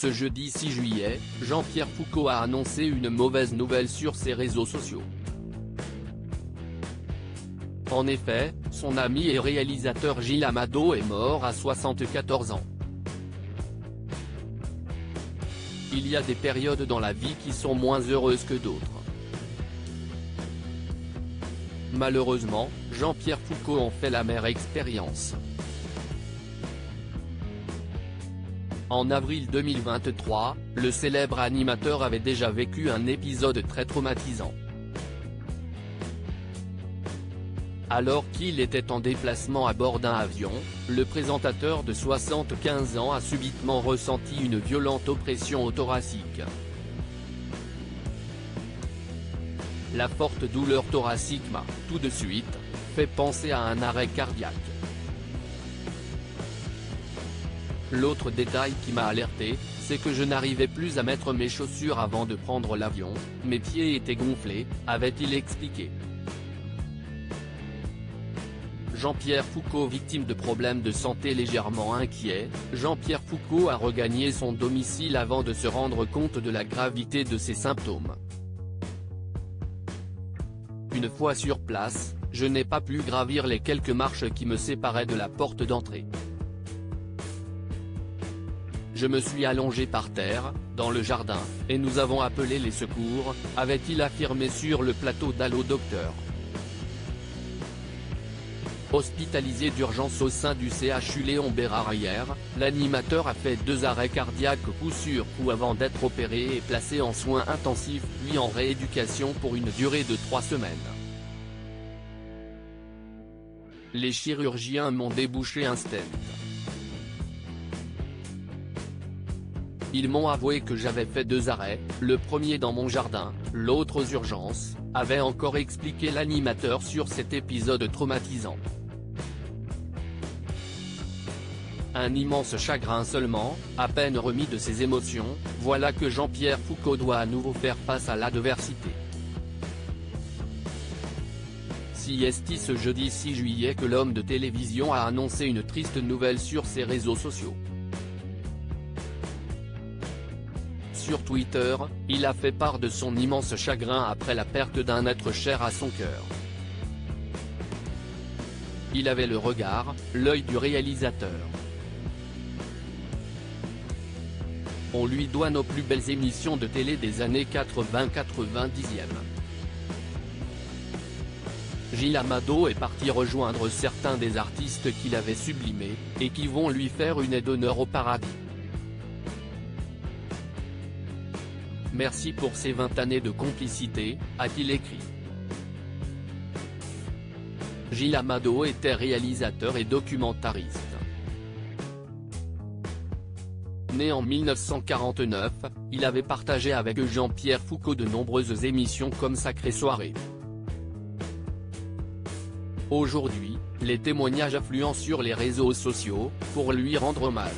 Ce jeudi 6 juillet, Jean-Pierre Foucault a annoncé une mauvaise nouvelle sur ses réseaux sociaux. En effet, son ami et réalisateur Gilles Amado est mort à 74 ans. Il y a des périodes dans la vie qui sont moins heureuses que d'autres. Malheureusement, Jean-Pierre Foucault en fait l'amère expérience. En avril 2023, le célèbre animateur avait déjà vécu un épisode très traumatisant. Alors qu'il était en déplacement à bord d'un avion, le présentateur de 75 ans a subitement ressenti une violente oppression au thoracique. La forte douleur thoracique m'a, tout de suite, fait penser à un arrêt cardiaque. L'autre détail qui m'a alerté, c'est que je n'arrivais plus à mettre mes chaussures avant de prendre l'avion, mes pieds étaient gonflés, avait-il expliqué. Jean-Pierre Foucault victime de problèmes de santé légèrement inquiets, Jean-Pierre Foucault a regagné son domicile avant de se rendre compte de la gravité de ses symptômes. Une fois sur place, je n'ai pas pu gravir les quelques marches qui me séparaient de la porte d'entrée. Je me suis allongé par terre, dans le jardin, et nous avons appelé les secours, avait-il affirmé sur le plateau d'Allo Docteur. Hospitalisé d'urgence au sein du CHU Léon Bérard hier, l'animateur a fait 2 arrêts cardiaques coup sur coup avant d'être opéré et placé en soins intensifs puis en rééducation pour une durée de 3 semaines. Les chirurgiens m'ont débouché un stent. Ils m'ont avoué que j'avais fait 2 arrêts, le premier dans mon jardin, l'autre aux urgences, avait encore expliqué l'animateur sur cet épisode traumatisant. Un immense chagrin seulement, à peine remis de ses émotions, voilà que Jean-Pierre Foucault doit à nouveau faire face à l'adversité. Si est ce jeudi 6 juillet que l'homme de télévision a annoncé une triste nouvelle sur ses réseaux sociaux. Sur Twitter, il a fait part de son immense chagrin après la perte d'un être cher à son cœur. Il avait le regard, l'œil du réalisateur. On lui doit nos plus belles émissions de télé des années 80-90e. Gilles Amado est parti rejoindre certains des artistes qu'il avait sublimés, et qui vont lui faire une aide d'honneur au paradis. Merci pour ces 20 années de complicité, a-t-il écrit. Gilles Amado était réalisateur et documentariste. Né en 1949, il avait partagé avec Jean-Pierre Foucault de nombreuses émissions comme Sacrée Soirée. Aujourd'hui, les témoignages affluent sur les réseaux sociaux, pour lui rendre hommage.